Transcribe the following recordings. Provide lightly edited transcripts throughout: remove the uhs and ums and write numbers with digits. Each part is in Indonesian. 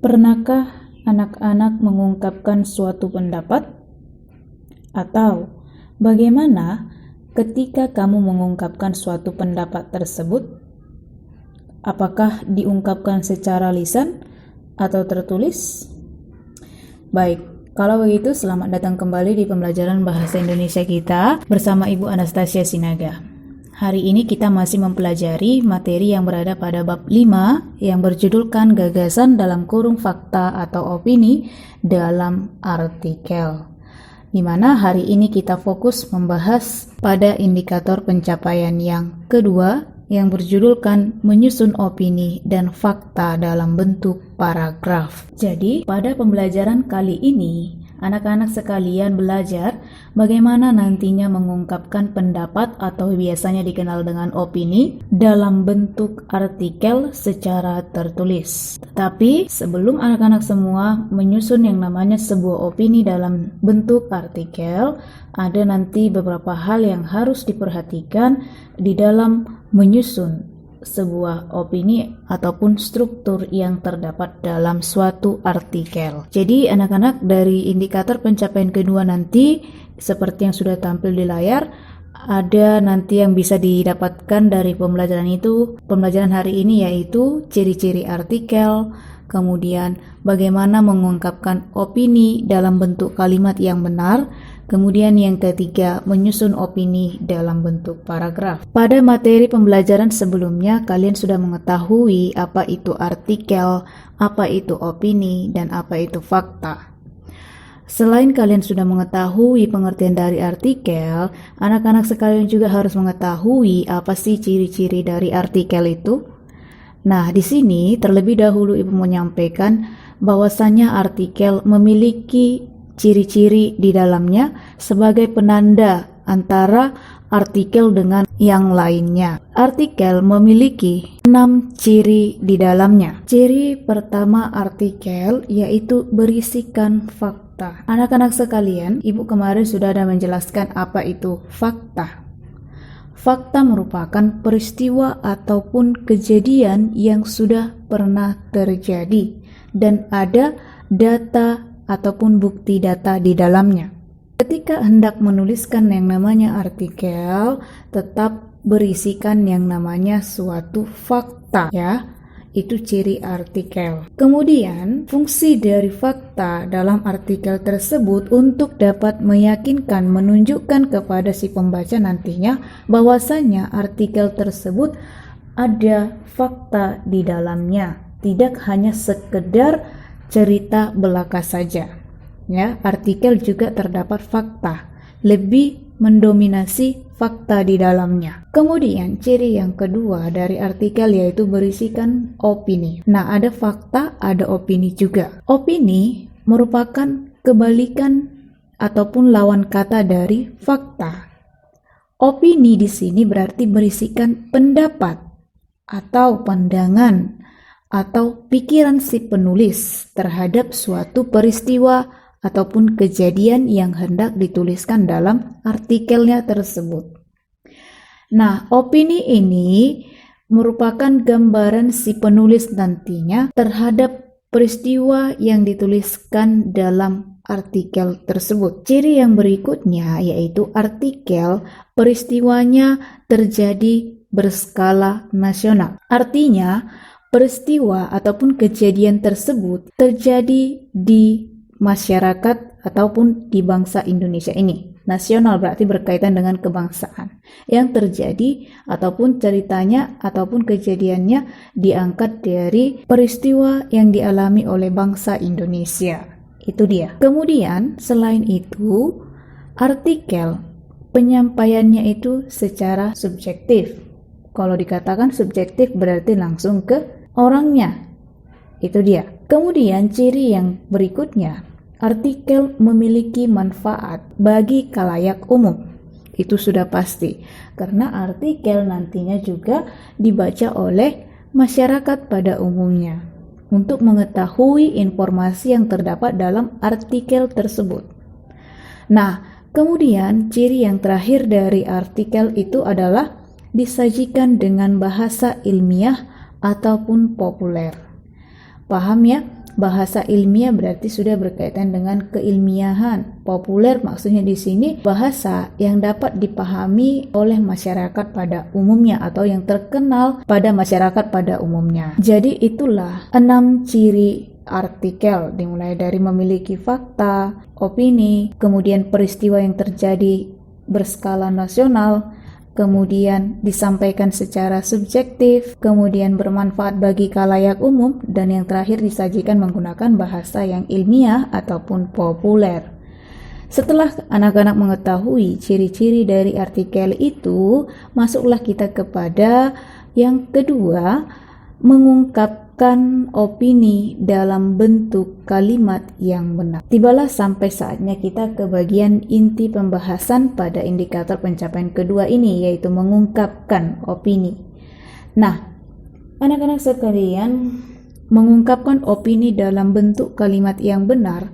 Pernahkah anak-anak mengungkapkan suatu pendapat? Atau bagaimana ketika kamu mengungkapkan suatu pendapat tersebut? Apakah diungkapkan secara lisan atau tertulis? Baik, kalau begitu selamat datang kembali di pembelajaran bahasa Indonesia kita bersama Ibu Anastasia Sinaga. Hari ini kita masih mempelajari materi yang berada pada bab 5 yang berjudulkan gagasan dalam kurung fakta atau opini dalam artikel. Di mana hari ini kita fokus membahas pada indikator pencapaian yang kedua yang berjudulkan menyusun opini dan fakta dalam bentuk paragraf. Jadi, pada pembelajaran kali ini, anak-anak sekalian belajar bagaimana nantinya mengungkapkan pendapat atau biasanya dikenal dengan opini dalam bentuk artikel secara tertulis. Tetapi sebelum anak-anak semua menyusun yang namanya sebuah opini dalam bentuk artikel, ada nanti beberapa hal yang harus diperhatikan di dalam menyusun sebuah opini ataupun struktur yang terdapat dalam suatu artikel. Jadi anak-anak, dari indikator pencapaian kedua nanti seperti yang sudah tampil di layar, ada nanti yang bisa didapatkan dari pembelajaran itu. Pembelajaran hari ini yaitu ciri-ciri artikel, kemudian bagaimana mengungkapkan opini dalam bentuk kalimat yang benar, kemudian yang ketiga, menyusun opini dalam bentuk paragraf. Pada materi pembelajaran sebelumnya, kalian sudah mengetahui apa itu artikel, apa itu opini, dan apa itu fakta. Selain kalian sudah mengetahui pengertian dari artikel, anak-anak sekalian juga harus mengetahui apa sih ciri-ciri dari artikel itu. Nah, di sini terlebih dahulu Ibu menyampaikan bahwasannya artikel memiliki ciri-ciri di dalamnya sebagai penanda antara artikel dengan yang lainnya. Artikel memiliki 6 ciri di dalamnya. Ciri pertama artikel yaitu berisikan fakta. Anak-anak sekalian, Ibu kemarin sudah ada menjelaskan apa itu fakta. Fakta merupakan peristiwa ataupun kejadian yang sudah pernah terjadi dan ada data ataupun bukti data di dalamnya. Ketika hendak menuliskan yang namanya artikel, tetap berisikan yang namanya suatu fakta, ya. Itu ciri artikel. Kemudian, fungsi dari fakta dalam artikel tersebut untuk dapat meyakinkan, menunjukkan kepada si pembaca nantinya bahwasanya artikel tersebut ada fakta di dalamnya, tidak hanya sekedar cerita belaka saja. Ya, artikel juga terdapat fakta, lebih mendominasi fakta di dalamnya. Kemudian ciri yang kedua dari artikel yaitu berisikan opini. Nah, ada fakta, ada opini juga. Opini merupakan kebalikan ataupun lawan kata dari fakta. Opini di sini berarti berisikan pendapat atau pandangan atau pikiran si penulis terhadap suatu peristiwa ataupun kejadian yang hendak dituliskan dalam artikelnya tersebut. Nah, opini ini merupakan gambaran si penulis nantinya terhadap peristiwa yang dituliskan dalam artikel tersebut. Ciri yang berikutnya yaitu artikel peristiwanya terjadi berskala nasional. Artinya, peristiwa ataupun kejadian tersebut terjadi di masyarakat ataupun di bangsa Indonesia ini. Nasional berarti berkaitan dengan kebangsaan. Yang terjadi ataupun ceritanya ataupun kejadiannya diangkat dari peristiwa yang dialami oleh bangsa Indonesia. Itu dia. Kemudian selain itu, artikel penyampaiannya itu secara subjektif. Kalau dikatakan subjektif berarti langsung ke orangnya. Itu dia. Kemudian ciri yang berikutnya, artikel memiliki manfaat bagi khalayak umum. Itu sudah pasti, karena artikel nantinya juga dibaca oleh masyarakat pada umumnya untuk mengetahui informasi yang terdapat dalam artikel tersebut. Nah, kemudian ciri yang terakhir dari artikel itu adalah disajikan dengan bahasa ilmiah ataupun populer. Paham ya? Bahasa ilmiah berarti sudah berkaitan dengan keilmiahan. Populer maksudnya di sini bahasa yang dapat dipahami oleh masyarakat pada umumnya atau yang terkenal pada masyarakat pada umumnya. Jadi itulah 6 ciri artikel, dimulai dari memiliki fakta, opini, kemudian peristiwa yang terjadi berskala nasional, kemudian disampaikan secara subjektif, kemudian bermanfaat bagi khalayak umum, dan yang terakhir disajikan menggunakan bahasa yang ilmiah ataupun populer. Setelah anak-anak mengetahui ciri-ciri dari artikel itu, masuklah kita kepada yang kedua, mengungkapkan opini dalam bentuk kalimat yang benar. Tibalah sampai saatnya kita ke bagian inti pembahasan pada indikator pencapaian kedua ini, yaitu mengungkapkan opini. Nah, anak-anak sekalian, mengungkapkan opini dalam bentuk kalimat yang benar,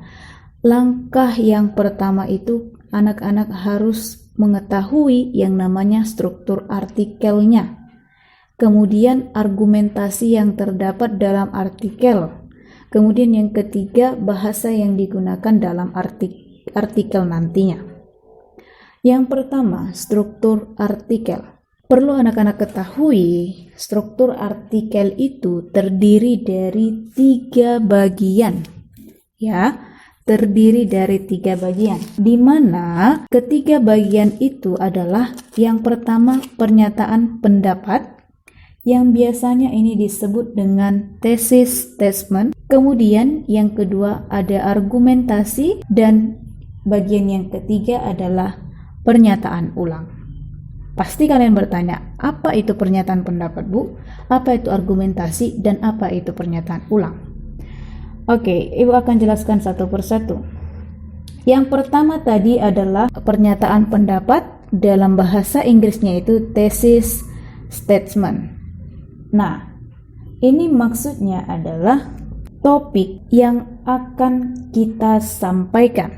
langkah yang pertama itu anak-anak harus mengetahui yang namanya struktur artikelnya. Kemudian argumentasi yang terdapat dalam artikel. Kemudian yang ketiga, bahasa yang digunakan dalam artikel nantinya. Yang pertama, struktur artikel. Perlu anak-anak ketahui, struktur artikel itu terdiri dari 3 bagian. Ya, terdiri dari 3 bagian. Di mana ketiga bagian itu adalah yang pertama, pernyataan pendapat, yang biasanya ini disebut dengan thesis statement. Kemudian yang kedua ada argumentasi, dan bagian yang ketiga adalah pernyataan ulang. Pasti kalian bertanya, apa itu pernyataan pendapat, Bu? Apa itu argumentasi? Dan apa itu pernyataan ulang? Oke, Ibu akan jelaskan satu persatu. Yang pertama tadi adalah pernyataan pendapat, dalam bahasa Inggrisnya itu thesis statement. Nah, ini maksudnya adalah topik yang akan kita sampaikan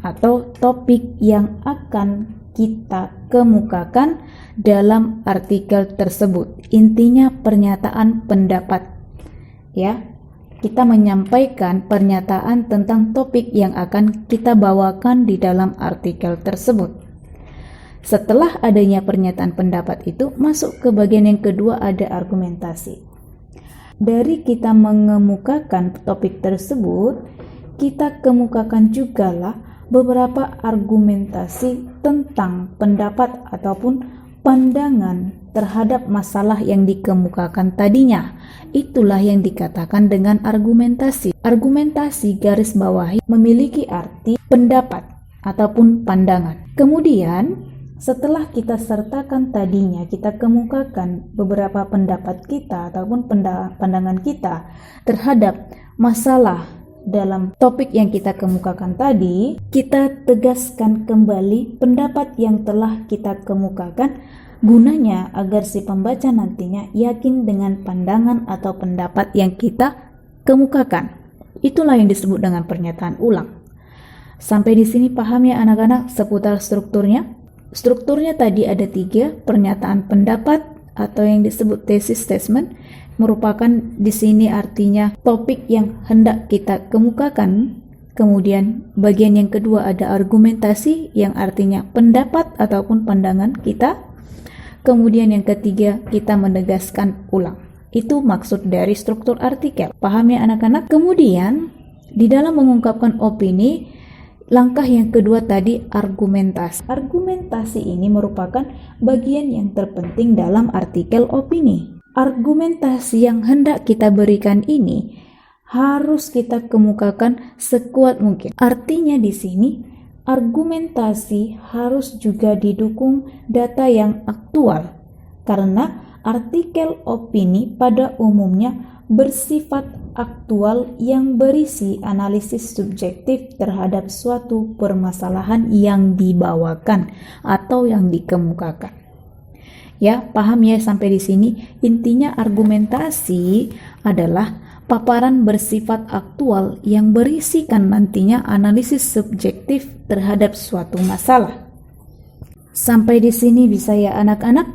atau topik yang akan kita kemukakan dalam artikel tersebut. Intinya pernyataan pendapat. Ya, kita menyampaikan pernyataan tentang topik yang akan kita bawakan di dalam artikel tersebut. Setelah adanya pernyataan pendapat itu, masuk ke bagian yang kedua, ada argumentasi. Dari kita mengemukakan topik tersebut, kita kemukakan jugalah beberapa argumentasi tentang pendapat ataupun pandangan terhadap masalah yang dikemukakan tadinya. Itulah yang dikatakan dengan argumentasi. Argumentasi garis bawahi memiliki arti pendapat ataupun pandangan. Kemudian setelah kita sertakan tadinya, kita kemukakan beberapa pendapat kita ataupun pandangan kita terhadap masalah dalam topik yang kita kemukakan tadi, kita tegaskan kembali pendapat yang telah kita kemukakan, gunanya agar si pembaca nantinya yakin dengan pandangan atau pendapat yang kita kemukakan. Itulah yang disebut dengan pernyataan ulang. Sampai di sini paham ya anak-anak seputar strukturnya? Strukturnya tadi ada 3, pernyataan pendapat atau yang disebut thesis statement, merupakan di sini artinya topik yang hendak kita kemukakan. Kemudian bagian yang kedua ada argumentasi yang artinya pendapat ataupun pandangan kita. Kemudian yang ketiga kita menegaskan ulang. Itu maksud dari struktur artikel. Paham ya anak-anak? Kemudian di dalam mengungkapkan opini, langkah yang kedua tadi argumentasi. Argumentasi ini merupakan bagian yang terpenting dalam artikel opini. Argumentasi yang hendak kita berikan ini harus kita kemukakan sekuat mungkin. Artinya di sini argumentasi harus juga didukung data yang aktual, karena artikel opini pada umumnya bersifat aktual yang berisi analisis subjektif terhadap suatu permasalahan yang dibawakan atau yang dikemukakan. Ya, paham ya sampai di sini? Intinya argumentasi adalah paparan bersifat aktual yang berisikan nantinya analisis subjektif terhadap suatu masalah. Sampai di sini bisa ya anak-anak?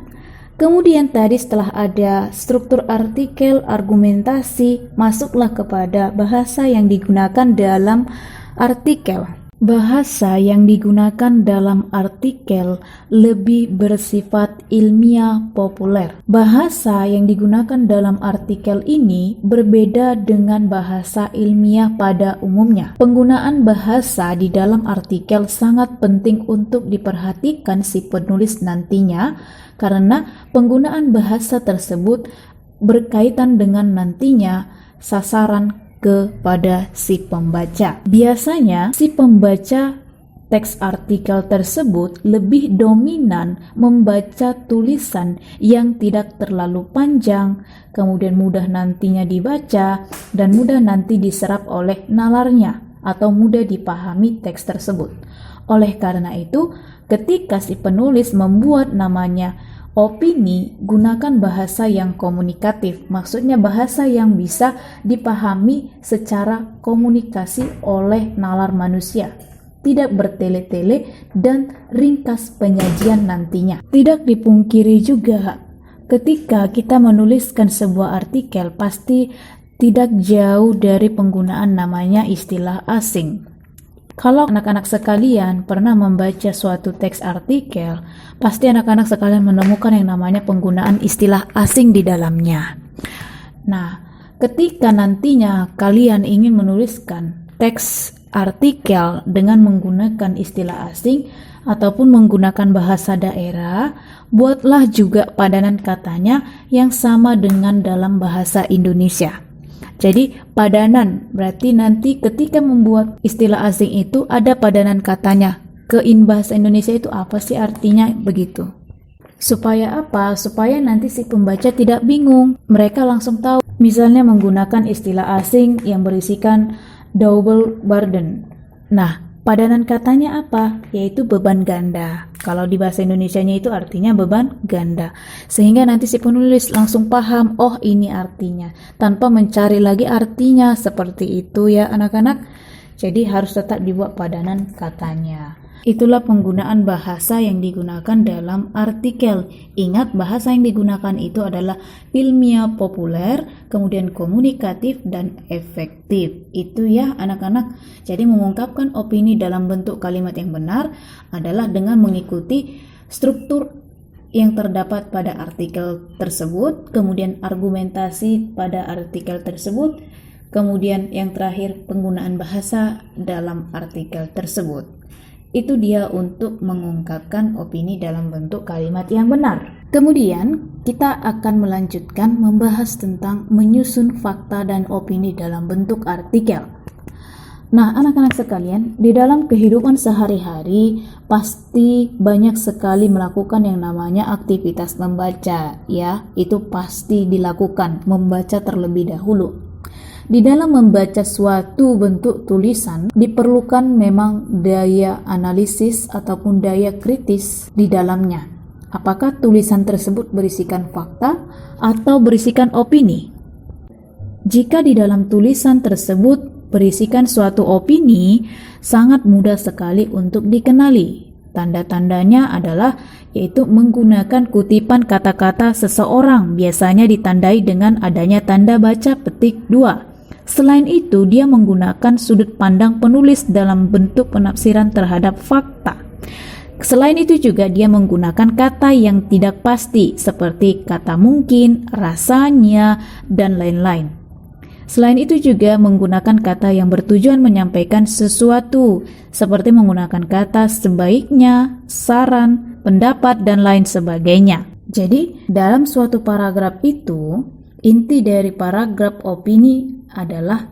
Kemudian tadi setelah ada struktur artikel, argumentasi, masuklah kepada bahasa yang digunakan dalam artikel. Bahasa yang digunakan dalam artikel lebih bersifat ilmiah populer. Bahasa yang digunakan dalam artikel ini berbeda dengan bahasa ilmiah pada umumnya. Penggunaan bahasa di dalam artikel sangat penting untuk diperhatikan si penulis nantinya, karena penggunaan bahasa tersebut berkaitan dengan nantinya sasaran kepada si pembaca. Biasanya si pembaca teks artikel tersebut lebih dominan membaca tulisan yang tidak terlalu panjang, kemudian mudah nantinya dibaca dan mudah nanti diserap oleh nalarnya atau mudah dipahami teks tersebut. Oleh karena itu, ketika si penulis membuat namanya opini, gunakan bahasa yang komunikatif, maksudnya bahasa yang bisa dipahami secara komunikasi oleh nalar manusia, tidak bertele-tele dan ringkas penyajian nantinya. Tidak dipungkiri juga, ketika kita menuliskan sebuah artikel, pasti tidak jauh dari penggunaan namanya istilah asing. Kalau anak-anak sekalian pernah membaca suatu teks artikel, pasti anak-anak sekalian menemukan yang namanya penggunaan istilah asing di dalamnya. Nah, ketika nantinya kalian ingin menuliskan teks artikel dengan menggunakan istilah asing ataupun menggunakan bahasa daerah, buatlah juga padanan katanya yang sama dengan dalam bahasa Indonesia. Jadi padanan berarti nanti ketika membuat istilah asing itu ada padanan katanya. In bahasa Indonesia itu apa sih artinya begitu. Supaya apa? Supaya nanti si pembaca tidak bingung. Mereka langsung tahu. Misalnya menggunakan istilah asing yang berisikan double burden. Nah, padanan katanya apa? Yaitu beban ganda. Kalau di bahasa Indonesianya itu artinya beban ganda. Sehingga nanti si penulis langsung paham, oh ini artinya. Tanpa mencari lagi artinya seperti itu ya anak-anak. Jadi harus tetap dibuat padanan katanya. Itulah penggunaan bahasa yang digunakan dalam artikel. Ingat, bahasa yang digunakan itu adalah ilmiah populer, kemudian komunikatif dan efektif. Itu ya anak-anak. Jadi mengungkapkan opini dalam bentuk kalimat yang benar adalah dengan mengikuti struktur yang terdapat pada artikel tersebut, kemudian argumentasi pada artikel tersebut, kemudian yang terakhir penggunaan bahasa dalam artikel tersebut. Itu dia untuk mengungkapkan opini dalam bentuk kalimat yang benar. Kemudian kita akan melanjutkan membahas tentang menyusun fakta dan opini dalam bentuk artikel. Nah, anak-anak sekalian, di dalam kehidupan sehari-hari pasti banyak sekali melakukan yang namanya aktivitas membaca, ya. Itu pasti dilakukan, membaca terlebih dahulu. Di dalam membaca suatu bentuk tulisan diperlukan memang daya analisis ataupun daya kritis di dalamnya. Apakah tulisan tersebut berisikan fakta atau berisikan opini? Jika di dalam tulisan tersebut berisikan suatu opini, sangat mudah sekali untuk dikenali. Tanda-tandanya adalah yaitu menggunakan kutipan kata-kata seseorang, biasanya ditandai dengan adanya tanda baca petik 2. Selain itu, dia menggunakan sudut pandang penulis dalam bentuk penafsiran terhadap fakta. Selain itu juga dia menggunakan kata yang tidak pasti seperti kata mungkin, rasanya, dan lain-lain. Selain itu juga menggunakan kata yang bertujuan menyampaikan sesuatu seperti menggunakan kata sebaiknya, saran, pendapat, dan lain sebagainya. Jadi, dalam suatu paragraf itu, inti dari paragraf opini adalah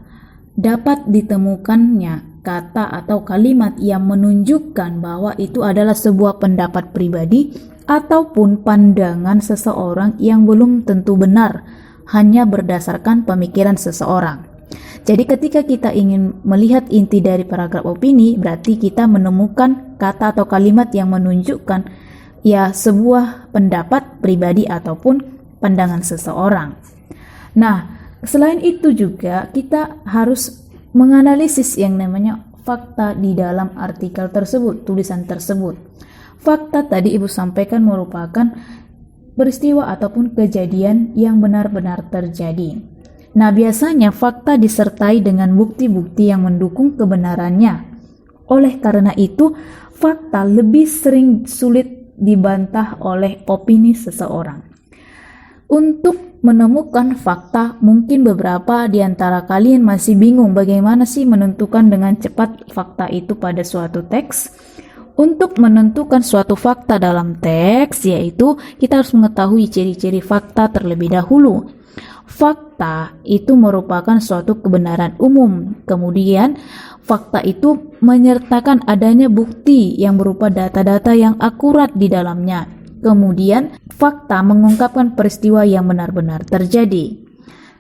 dapat ditemukannya kata atau kalimat yang menunjukkan bahwa itu adalah sebuah pendapat pribadi ataupun pandangan seseorang yang belum tentu benar, hanya berdasarkan pemikiran seseorang. Jadi ketika kita ingin melihat inti dari paragraf opini, berarti kita menemukan kata atau kalimat yang menunjukkan ya sebuah pendapat pribadi ataupun pandangan seseorang. Nah, selain itu juga kita harus menganalisis yang namanya fakta di dalam artikel tersebut, tulisan tersebut. Fakta tadi Ibu sampaikan merupakan peristiwa ataupun kejadian yang benar-benar terjadi. Nah, biasanya fakta disertai dengan bukti-bukti yang mendukung kebenarannya. Oleh karena itu, fakta lebih sering sulit dibantah oleh opini seseorang. Untuk menemukan fakta, mungkin beberapa di antara kalian masih bingung bagaimana sih menentukan dengan cepat fakta itu pada suatu teks. Untuk menentukan suatu fakta dalam teks, yaitu kita harus mengetahui ciri-ciri fakta terlebih dahulu. Fakta itu merupakan suatu kebenaran umum. Kemudian, fakta itu menyertakan adanya bukti yang berupa data-data yang akurat di dalamnya. Kemudian, fakta mengungkapkan peristiwa yang benar-benar terjadi.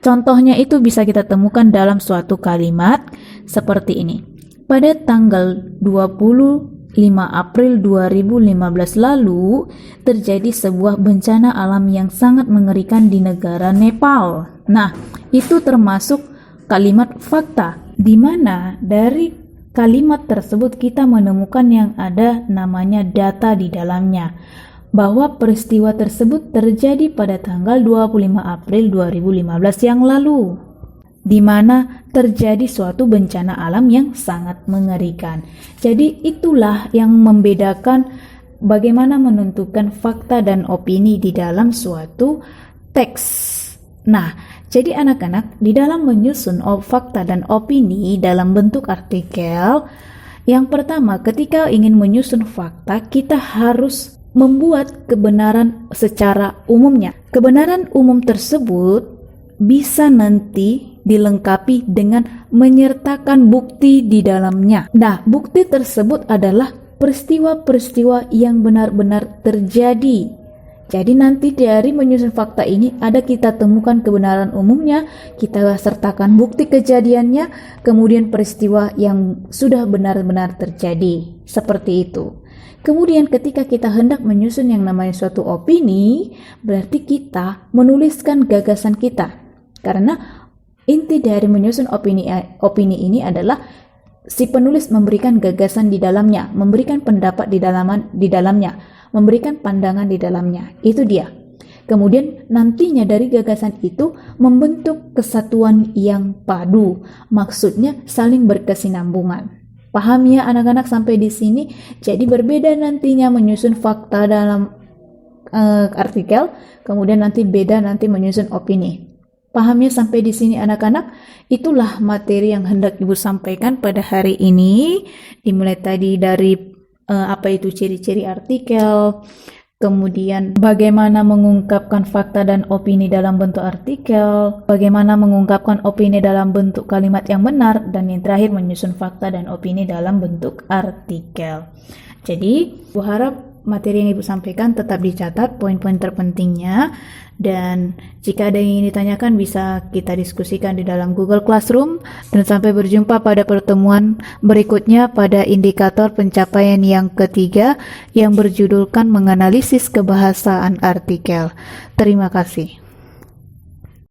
Contohnya itu bisa kita temukan dalam suatu kalimat seperti ini. Pada tanggal 25 April 2015 lalu, terjadi sebuah bencana alam yang sangat mengerikan di negara Nepal. Nah, itu termasuk kalimat fakta, di mana dari kalimat tersebut kita menemukan yang ada namanya data di dalamnya, bahwa peristiwa tersebut terjadi pada tanggal 25 April 2015 yang lalu, di mana terjadi suatu bencana alam yang sangat mengerikan. Jadi itulah yang membedakan bagaimana menentukan fakta dan opini di dalam suatu teks. Nah, jadi anak-anak, di dalam menyusun fakta dan opini dalam bentuk artikel, yang pertama ketika ingin menyusun fakta, kita harus membuat kebenaran secara umumnya. Kebenaran umum tersebut bisa nanti dilengkapi dengan menyertakan bukti di dalamnya. Nah, bukti tersebut adalah peristiwa-peristiwa yang benar-benar terjadi. Jadi nanti dari menyusun fakta ini ada kita temukan kebenaran umumnya, kita sertakan bukti kejadiannya, kemudian peristiwa yang sudah benar-benar terjadi. Seperti itu. Kemudian ketika kita hendak menyusun yang namanya suatu opini, berarti kita menuliskan gagasan kita. Karena inti dari menyusun opini ini adalah si penulis memberikan gagasan di dalamnya, memberikan pendapat di dalamnya, memberikan pandangan di dalamnya. Itu dia. Kemudian nantinya dari gagasan itu membentuk kesatuan yang padu. Maksudnya saling berkesinambungan. Paham ya anak-anak sampai di sini? Jadi berbeda nantinya menyusun fakta dalam artikel, kemudian nanti beda nanti menyusun opini. Paham ya sampai di sini anak-anak? Itulah materi yang hendak Ibu sampaikan pada hari ini. Dimulai tadi dari apa itu ciri-ciri artikel, kemudian bagaimana mengungkapkan fakta dan opini dalam bentuk artikel, bagaimana mengungkapkan opini dalam bentuk kalimat yang benar, dan yang terakhir menyusun fakta dan opini dalam bentuk artikel. Jadi, Ibu harap materi yang Ibu sampaikan tetap dicatat poin-poin terpentingnya, dan jika ada yang ingin ditanyakan bisa kita diskusikan di dalam Google Classroom, dan sampai berjumpa pada pertemuan berikutnya pada indikator pencapaian yang ketiga yang berjudulkan menganalisis kebahasaan artikel. Terima kasih.